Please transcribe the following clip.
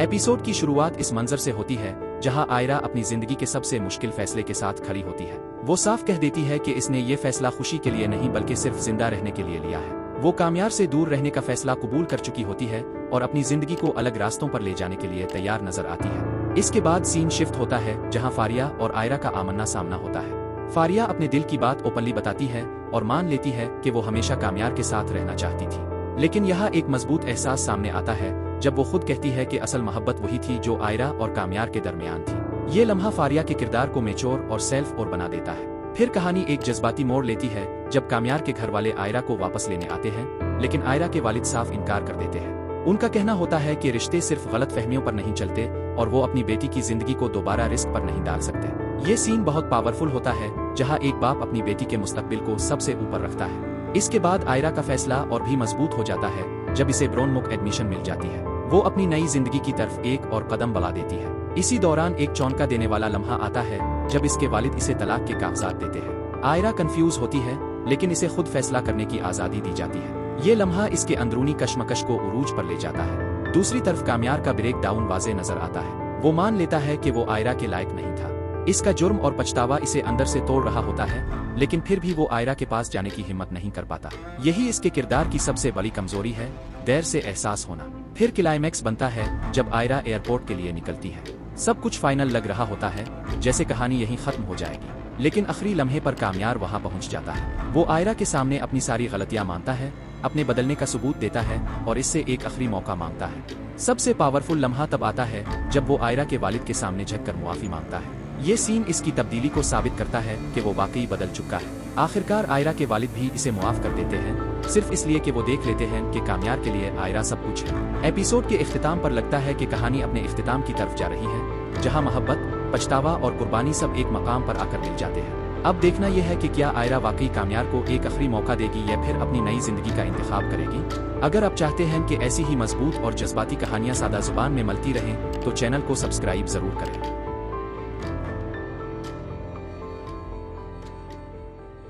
Episode की शुरुआत इस मंजर से होती है जहां आयरा अपनी जिंदगी के सबसे मुश्किल फैसले के साथ खड़ी होती है। वो साफ कह देती है कि इसने ये फैसला खुशी के लिए नहीं बल्कि सिर्फ जिंदा रहने के लिए लिया है। वो कामयार से दूर रहने का फैसला कबूल कर चुकी होती है और अपनी जिंदगी को अलग रास्तों पर ले जाने के लिए तैयार नजर आती है। इसके बाद सीन शिफ्ट होता है जहां फारिया और आयरा का आमना सामना होता है। फारिया अपने दिल की बात ओपनली बताती है और मान लेती है कि वो हमेशा कामयार के साथ रहना चाहती थी। लेकिन यहाँ एक मजबूत एहसास सामने आता है जब वो खुद कहती है कि असल मोहब्बत वही थी जो आयरा और कामयार के दरमियान थी। ये लम्हा फारिया के किरदार को मेच्योर और सेल्फ और बना देता है। फिर कहानी एक जज्बाती मोड़ लेती है जब कामयार के घर वाले आयरा को वापस लेने आते हैं, लेकिन आयरा के वालिद साफ इनकार कर देते हैं। उनका कहना होता है कि रिश्ते सिर्फ गलत फहमियों पर नहीं चलते और वो अपनी बेटी की जिंदगी को दोबारा रिस्क पर नहीं डाल सकते। ये सीन बहुत पावरफुल होता है जहाँ एक बाप अपनी बेटी के मुस्तकबिल को सबसे ऊपर रखता है। इसके बाद आयरा का फैसला और भी मजबूत हो जाता है जब इसे ब्रोनमुख एडमिशन मिल जाती है। वो अपनी नई जिंदगी की तरफ एक और कदम बढ़ा देती है। इसी दौरान एक चौंका देने वाला लम्हा आता है जब इसके वालिद इसे तलाक के कागजात देते हैं। आयरा कंफ्यूज होती है लेकिन इसे खुद फैसला करने की आजादी दी जाती है। ये लम्हा इसके अंदरूनी कश्मकश को उरूज पर ले जाता है। दूसरी तरफ कामयार का ब्रेक डाउन वाज़े नजर आता है। वो मान लेता है कि वो आयरा के लायक नहीं था। इसका जुर्म और पछतावा इसे अंदर से तोड़ रहा होता है, लेकिन फिर भी वो आयरा के पास जाने की हिम्मत नहीं कर पाता। यही इसके किरदार की सबसे बड़ी कमजोरी है, देर से एहसास होना। फिर क्लाइमैक्स बनता है जब आयरा एयरपोर्ट के लिए निकलती है। सब कुछ फाइनल लग रहा होता है, जैसे कहानी यहीं खत्म हो जाएगी। लेकिन आखिरी लम्हे पर कामयार वहां पहुंच जाता है। वो आयरा के सामने अपनी सारी गलतियां मानता है, अपने बदलने का सबूत देता है और इससे एक आखिरी मौका मांगता है। सबसे पावरफुल लम्हा तब आता है जब वो आयरा के वालिद के सामने झुककर मुआफी मांगता है। ये सीन इसकी तब्दीली को साबित करता है कि वो वाकई बदल चुका है। आखिरकार आयरा के वालिद भी इसे मुआफ कर देते हैं, सिर्फ इसलिए कि वो देख लेते हैं कि कामयार के लिए आयरा सब कुछ है। एपिसोड के इख्तिताम पर लगता है कि कहानी अपने इख्तिताम की तरफ जा रही है, जहां मोहब्बत, पछतावा और कुर्बानी सब एक मकाम पर आकर मिल जाते हैं। अब देखना यह है कि क्या आयरा वाकई कामयार को एक आखिरी मौका देगी या फिर अपनी नई जिंदगी का इंतखाब करेगी। अगर आप चाहते हैं कि ऐसी ही मजबूत और जज्बाती कहानियां सादा जुबान में मलती रहें तो चैनल को सब्सक्राइब जरूर करें।